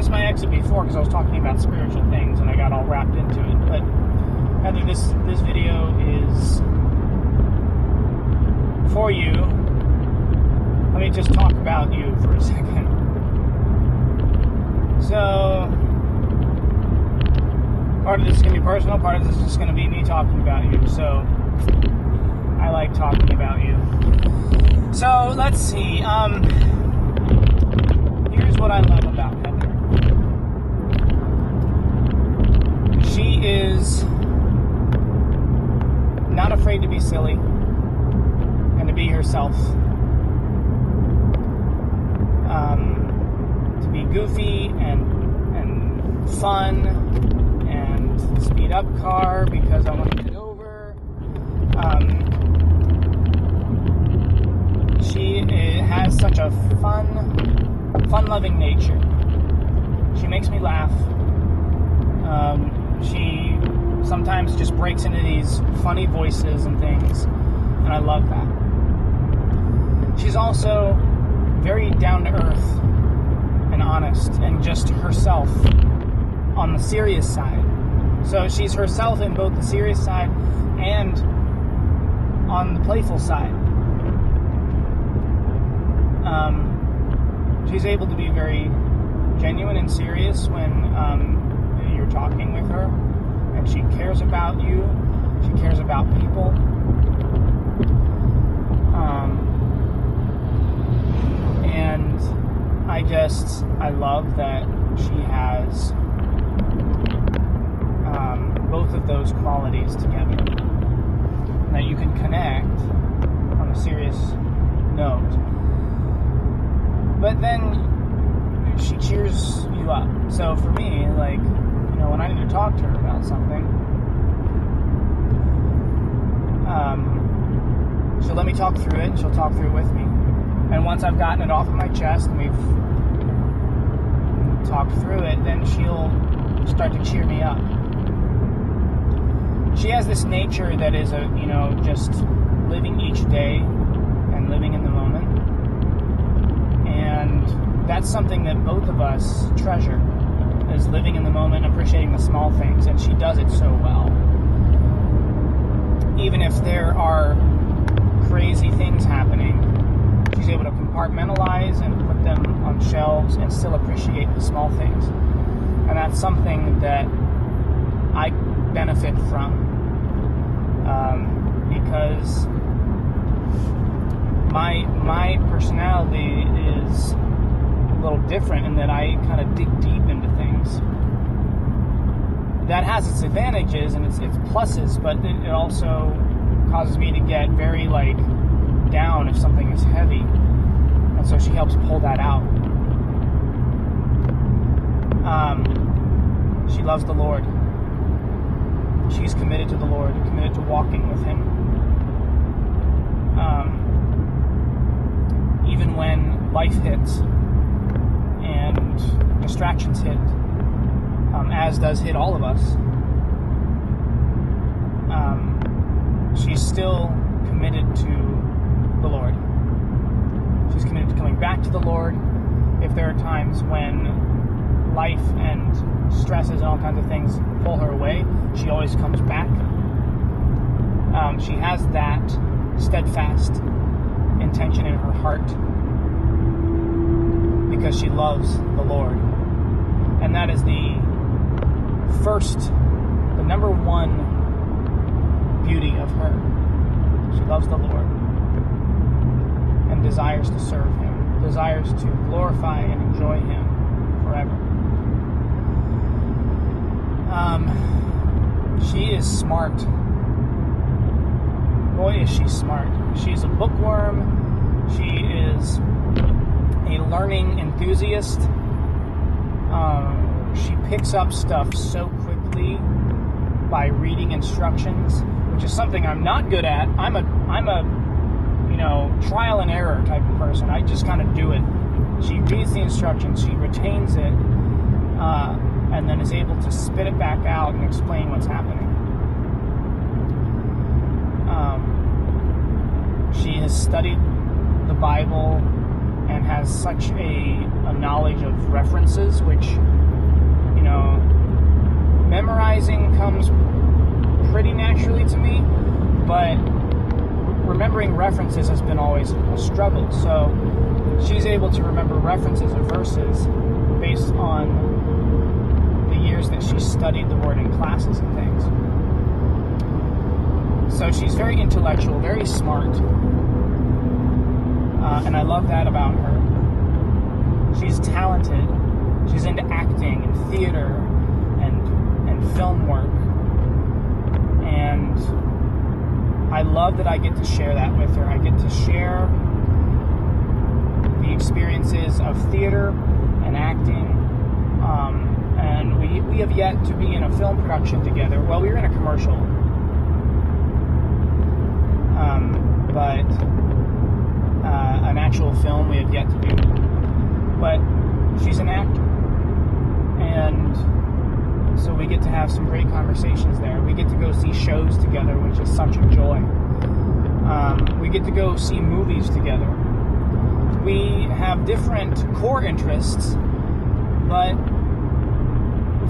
was my exit before because I was talking about spiritual things and I got all wrapped into it. But Heather, this video is for you. Let me just talk about you for a second. So, part of this is going to be personal, part of this is just going to be me talking about you. So, I like talking about you. So, let's see. Here's what I love about Heather. She is not afraid to be silly and to be herself. To be goofy and fun and speed up car because I want to get over. She has such a fun-loving nature. She makes me laugh. She sometimes just breaks into these funny voices and things, and I love that. She's also very down-to-earth and honest and just herself on the serious side. So she's herself in both the serious side and on the playful side. She's able to be very genuine and serious when you're talking with her, and she cares about you. She cares about people. And I love that she has both of those qualities together, and that you can connect on a serious note. But then she cheers you up. So for me, when I need to talk to her about something, she'll let me talk through it, and she'll talk through it with me. And once I've gotten it off of my chest and we've talked through it, then she'll start to cheer me up. She has this nature that is just living each day and living in the moment. And that's something that both of us treasure, is living in the moment, appreciating the small things, and she does it so well. Even if there are crazy things happening, she's able to compartmentalize and put them on shelves and still appreciate the small things. And that's something that I benefit from, because my personality is a little different in that I kind of dig deep into things. That has its advantages and its pluses, but it also causes me to get very down if something is heavy, and so she helps pull that out. She loves the Lord. She's committed to the Lord, committed to walking with Him. Even when life hits and distractions hit, as does hit all of us, she's still committed to the Lord. She's committed to coming back to the Lord. If there are times when life and stresses and all kinds of things pull her away, she always comes back. She has that steadfast intention in her heart because she loves the Lord. And that is the number one beauty of her. She loves the Lord and desires to serve Him, desires to glorify and enjoy Him forever. She is smart. Boy, is she smart. She's a bookworm. She is a learning enthusiast. She picks up stuff so quickly by reading instructions, which is something I'm not good at. I'm a trial and error type of person. I just kind of do it. She reads the instructions, she retains it, and then is able to spit it back out and explain what's happening. She has studied the Bible and has has such a knowledge of references, which, memorizing comes pretty naturally to me, but remembering references has been always a struggle. So she's able to remember references of verses based on the years that she studied the Word in classes and things. So she's very intellectual, very smart, and I love that about her. She's talented. She's into acting and theater and film work, and I love that I get to share that with her. I get to share the experiences of theater and acting, and we have yet to be in a film production together. Well, we were in a commercial, but an actual film we have yet to do. But she's an actor, and so we get to have some great conversations there. We get to go see shows together, which is such a joy. We get to go see movies together. We have different core interests, but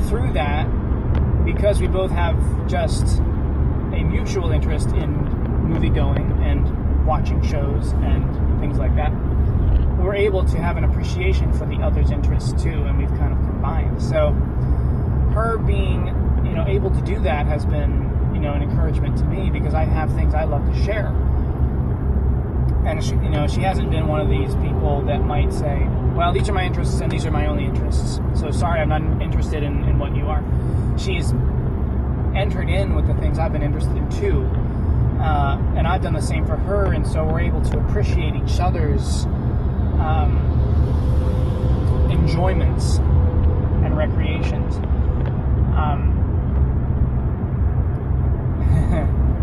through that, because we both have just a mutual interest in movie going and watching shows and things like that, we're able to have an appreciation for the other's interests too, and we've kind of combined. So her being, able to do that has been, an encouragement to me, because I have things I love to share. And she hasn't been one of these people that might say, well, these are my interests and these are my only interests, so sorry, I'm not interested in what you are. She's entered in with the things I've been interested in too, and I've done the same for her, and so we're able to appreciate each other's enjoyments and recreations.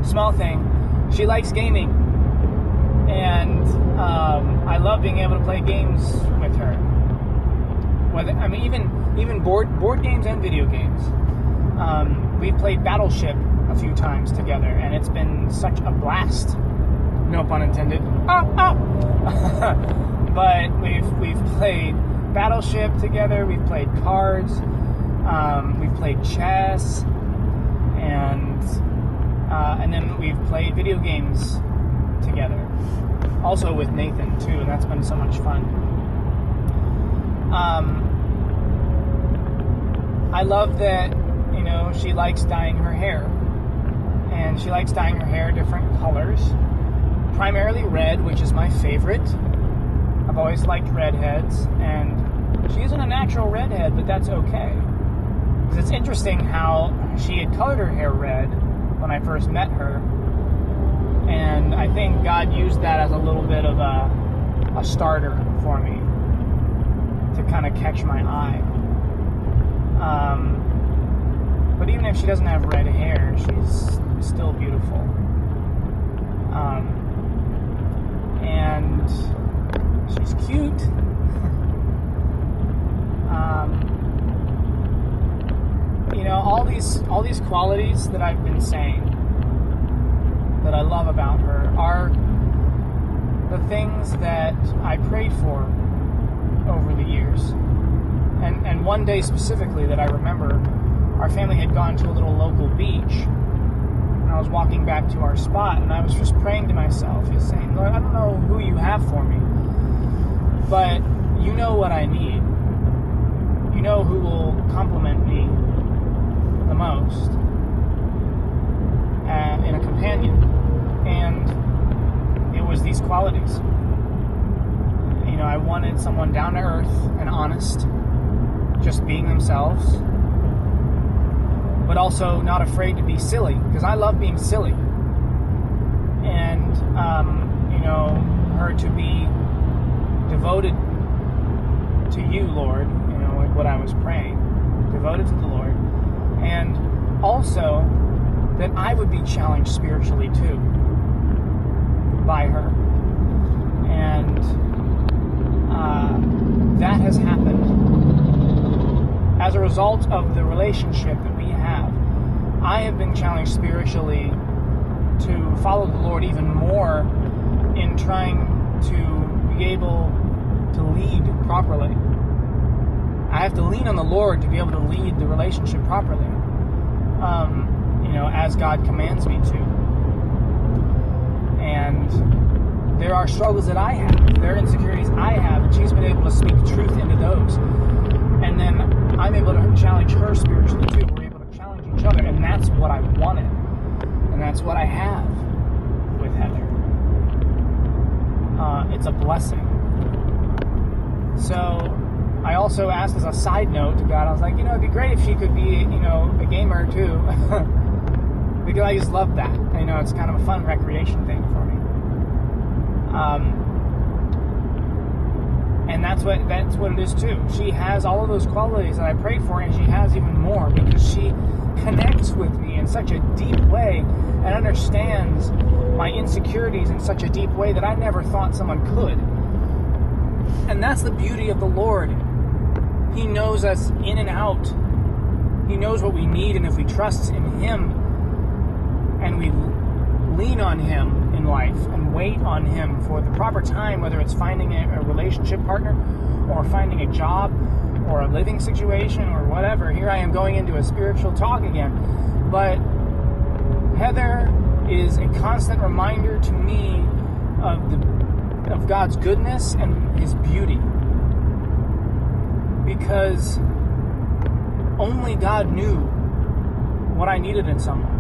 Small thing, she likes gaming, and I love being able to play games with her. Even board games and video games. We've played Battleship a few times together, and it's been such a blast. No pun intended. But we've played Battleship together. We've played cards. We've played chess, and then we've played video games together. Also with Nathan too, and that's been so much fun. I love that, she likes dyeing her hair. And she likes dyeing her hair different colors. Primarily red, which is my favorite. I've always liked redheads, and she isn't a natural redhead, but that's okay. Because it's interesting how she had colored her hair red when I first met her. And I think God used that as a little bit of a starter for me to kind of catch my eye. But even if she doesn't have red hair, she's still beautiful. And she's cute. All these qualities that I've been saying that I love about her are the things that I prayed for over the years. And one day specifically that I remember, our family had gone to a little local beach, and I was walking back to our spot, and I was just praying to myself, just saying, Lord, I don't know who you have for me, but you know what I need. You know who will compliment me the most in a companion. And it was these qualities. I wanted someone down to earth and honest, just being themselves, but also not afraid to be silly, because I love being silly. And, her to be devoted to you, Lord, like what I was praying, devoted to the Lord, and also that I would be challenged spiritually too by her. And that has happened. As a result of the relationship that we have, I have been challenged spiritually to follow the Lord even more in trying to be able to lead properly. I have to lean on the Lord to be able to lead the relationship properly, as God commands me to. And there are struggles that I have, there are insecurities I have, and she's been able to speak truth into those. And then I'm able to challenge her spiritually too. We're able to challenge each other, and that's what I wanted. And that's what I have with Heather. It's a blessing. So I also asked as a side note to God, I was like, it'd be great if she could be, a gamer too. Because I just love that. It's kind of a fun recreation thing for me. And that's what it is too. She has all of those qualities that I prayed for, and she has even more because she connects with me in such a deep way and understands my insecurities in such a deep way that I never thought someone could. And that's the beauty of the Lord. He knows us in and out. He knows what we need, and if we trust in Him and we lean on Him in life and wait on Him for the proper time, whether it's finding a relationship partner or finding a job or a living situation or whatever. Here I am going into a spiritual talk again. But Heather is a constant reminder to me of God's goodness and His beauty. Because only God knew what I needed in someone.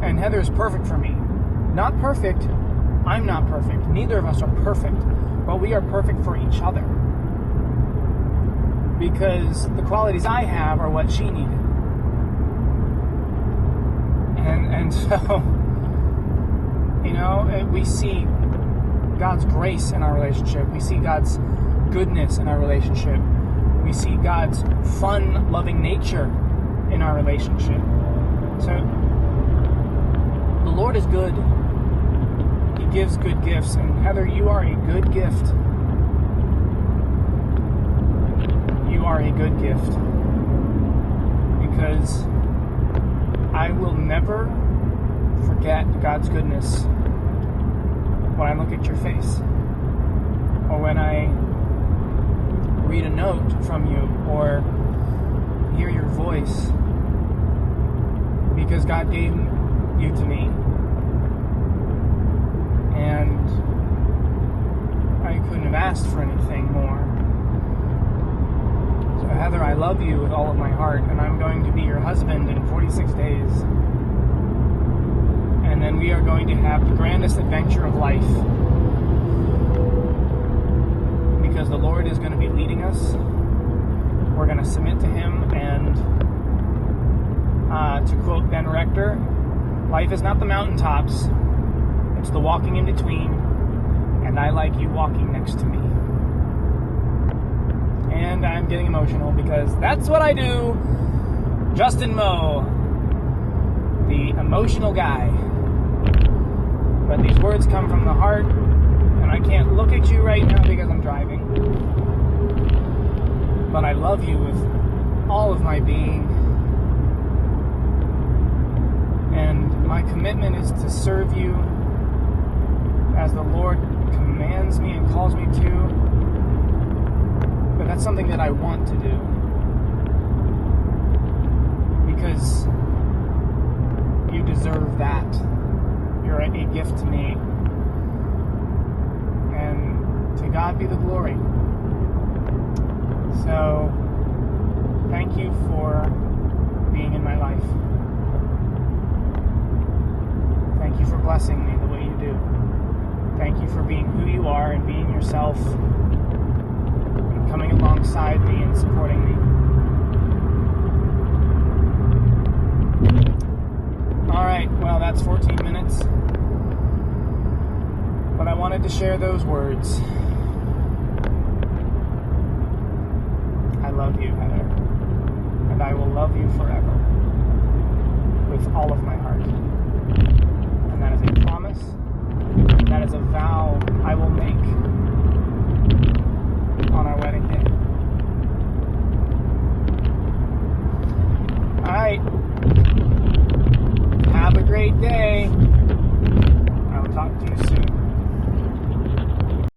And Heather is perfect for me. Not perfect. I'm not perfect. Neither of us are perfect. But we are perfect for each other. Because the qualities I have are what she needed. And so, we see God's grace in our relationship. We see God's goodness in our relationship. We see God's fun, loving nature in our relationship. So, the Lord is good. He gives good gifts. And Heather, you are a good gift. You are a good gift. Because I will never forget God's goodness when I look at your face, or when I read a note from you, or hear your voice, because God gave you to me, and I couldn't have asked for anything more. So Heather, I love you with all of my heart, and I'm going to be your husband in 46 days. And then we are going to have the grandest adventure of life. Because the Lord is going to be leading us. We're going to submit to Him. And to quote Ben Rector, life is not the mountaintops. It's the walking in between. And I like you walking next to me. And I'm getting emotional because that's what I do. Justin Moe, the emotional guy. But these words come from the heart, and I can't look at you right now because I'm driving. But I love you with all of my being. And my commitment is to serve you as the Lord commands me and calls me to. But that's something that I want to do. Because you deserve that. You're a gift to me. And to God be the glory. So, thank you for being in my life. Thank you for blessing me the way you do. Thank you for being who you are and being yourself. And coming alongside me and supporting me. Alright, well, that's 14 minutes. But I wanted to share those words. I love you, Heather. And I will love you forever. With all of my heart.